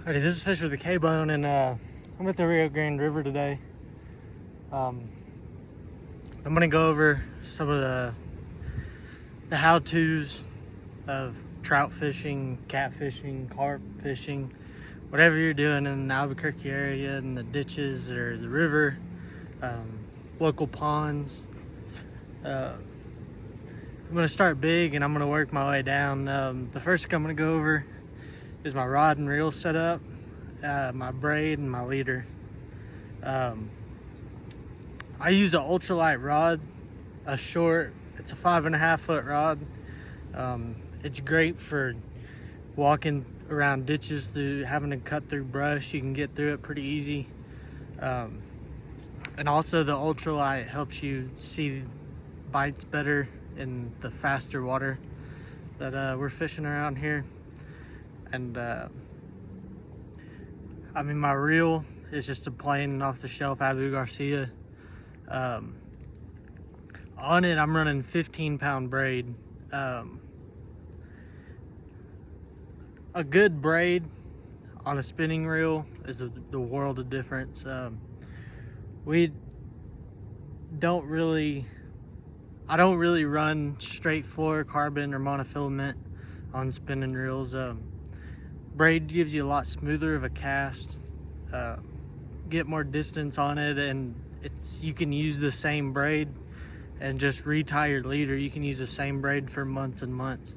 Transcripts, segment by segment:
Alrighty, this is Fish with a K-Bone, and I'm at the Rio Grande River today. I'm gonna go over some of the how-tos of trout fishing, catfishing, carp fishing, whatever you're doing in the Albuquerque area, in the ditches or the river, local ponds. I'm gonna start big and I'm gonna work my way down. The first thing I'm gonna go over is my rod and reel setup, my braid, and my leader. I use an ultralight rod, it's a 5.5 foot rod. It's great for walking around ditches through having to cut through brush. You can get through it pretty easy. And also the ultralight helps you see bites better in the faster water that we're fishing around here. And my reel is just a plain off the shelf Abu Garcia. On it I'm running 15-pound braid. A good braid on a spinning reel is the world of difference. I don't really run straight fluorocarbon or monofilament on spinning reels. Braid gives you a lot smoother of a cast, get more distance on it, and you can use the same braid and just retie your leader. You can use the same braid for months and months.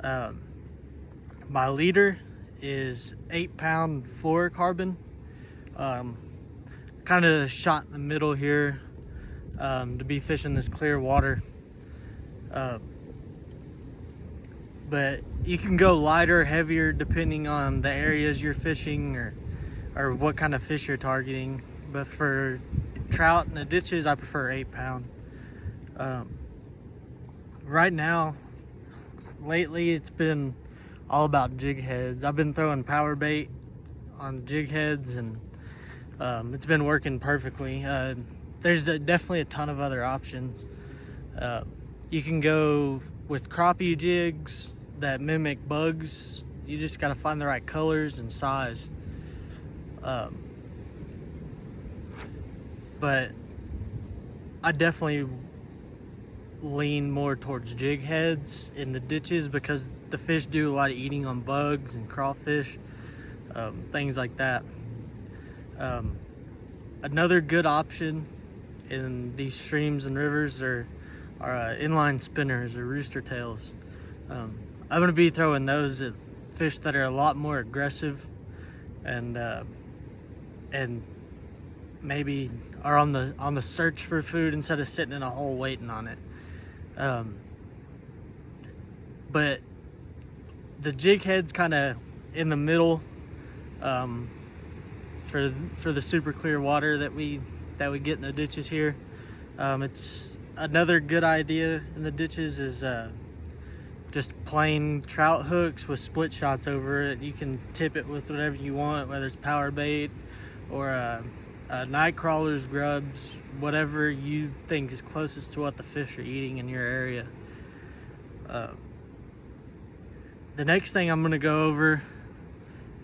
My leader is 8-pound fluorocarbon, kind of shot in the middle here, to be fishing this clear water. But you can go lighter, heavier, depending on the areas you're fishing or what kind of fish you're targeting. But for trout in the ditches, I prefer 8-pound. Right now, lately, it's been all about jig heads. I've been throwing power bait on jig heads, and it's been working perfectly. There's definitely a ton of other options. You can go with crappie jigs that mimic bugs. You just got to find the right colors and size. But I definitely lean more towards jig heads in the ditches because the fish do a lot of eating on bugs and crawfish, things like that. Another good option in these streams and rivers are inline spinners or rooster tails. I'm going to be throwing those at fish that are a lot more aggressive and maybe are on the search for food instead of sitting in a hole waiting on it. But the jig head's kind of in the middle for the super clear water that we get in the ditches here. It's another good idea in the ditches is just plain trout hooks with split shots over it. You can tip it with whatever you want, whether it's power bait or night crawlers, grubs, whatever you think is closest to what the fish are eating in your area. The next thing I'm going to go over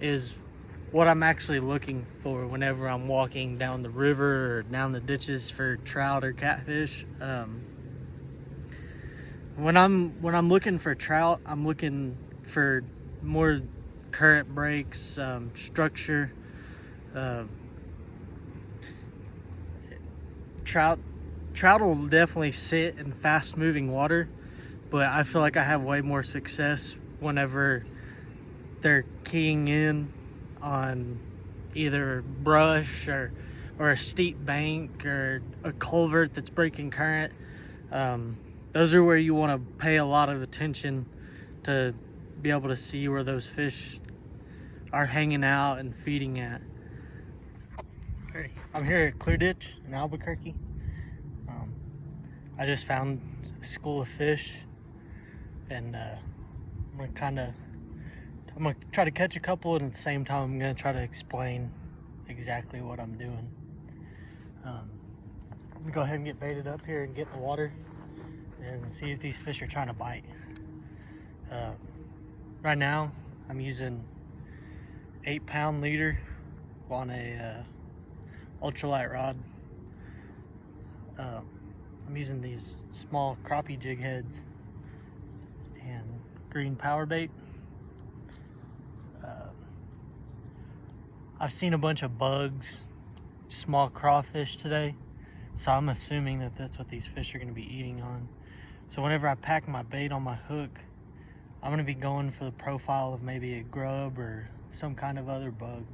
is what I'm actually looking for whenever I'm walking down the river or down the ditches for trout or catfish. When I'm looking for trout, I'm looking for more current breaks, structure. Trout will definitely sit in fast moving water, but I feel like I have way more success whenever they're keying in on either brush or a steep bank or a culvert that's breaking current. Those are where you want to pay a lot of attention to be able to see where those fish are hanging out and feeding at. I'm here at Clear Ditch in Albuquerque. I just found a school of fish, and I'm gonna try to catch a couple, and at the same time I'm gonna try to explain exactly what I'm doing. I'm gonna go ahead and get baited up here and get in the water and see if these fish are trying to bite. Right now I'm using 8-pound leader on a ultralight rod. I'm using these small crappie jig heads and green power bait. I've seen a bunch of bugs, small crawfish today, so I'm assuming that that's what these fish are going to be eating on. So whenever I pack my bait on my hook, I'm going to be going for the profile of maybe a grub or some kind of other bug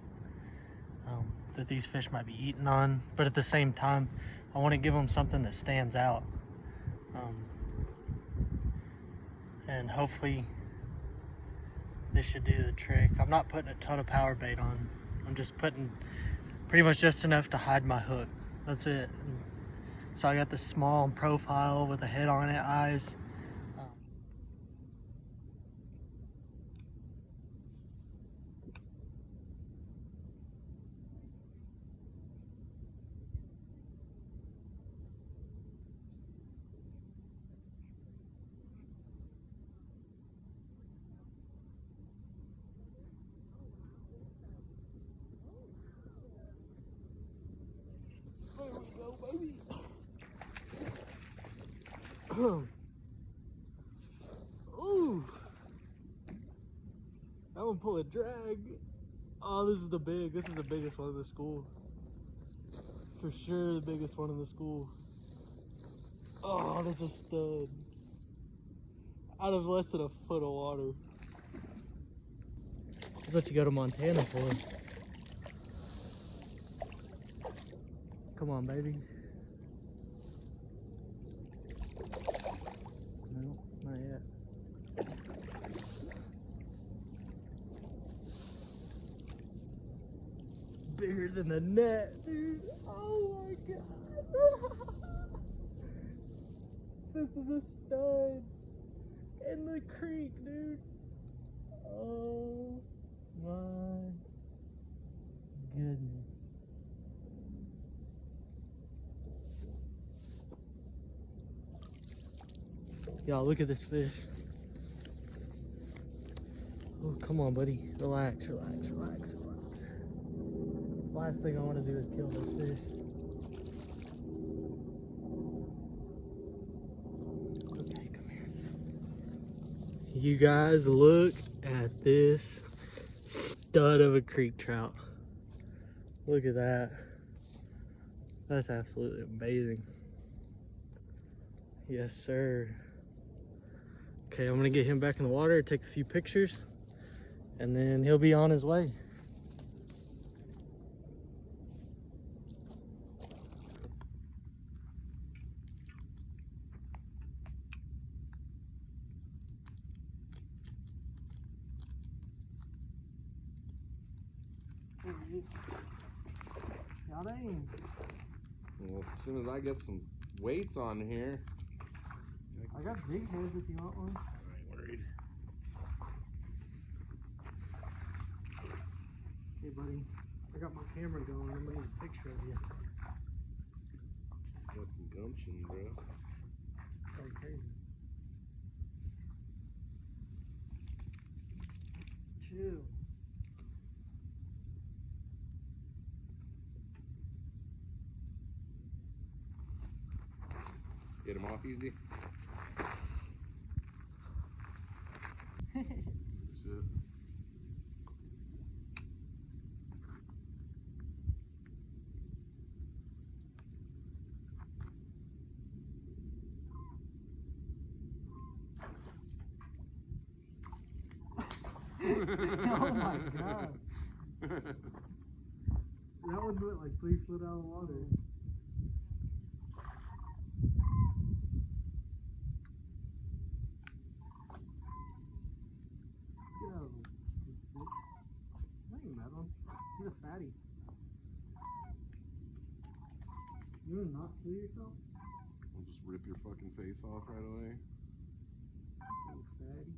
that these fish might be eating on. But at the same time, I want to give them something that stands out. And hopefully this should do the trick. I'm not putting a ton of power bait on. I'm just putting pretty much just enough to hide my hook. That's it. So I got this small profile with a head on it, eyes. There we go, baby. Ooh, that one pulled a drag. Oh, this is the biggest one in the school. For sure the biggest one in the school. Oh, that's a stud. Out of less than a foot of water. That's what you go to Montana for. Come on, baby. No, not yet. Bigger than the net, dude. Oh my god. This is a stud. In the creek, dude. Oh my goodness. Y'all, look at this fish. Oh, come on, buddy. Relax, relax, relax, relax. Last thing I want to do is kill this fish. Okay, come here. You guys, look at this stud of a creek trout. Look at that. That's absolutely amazing. Yes, sir. Okay, I'm gonna get him back in the water, take a few pictures, and then he'll be on his way. Got him. Well, as soon as I get some weights on here. I got big heads if you want one. I ain't worried. Hey, buddy. I got my camera going. I'm gonna get a picture of you. Got some gumption, bro. Going crazy. Chill. Get him off easy. Shit. Oh my god. That one went like 3 foot out of the water. Get out of him. I ain't mad one. He's a fatty. You wanna not kill yourself? I'll just rip your fucking face off right away. Little fatty.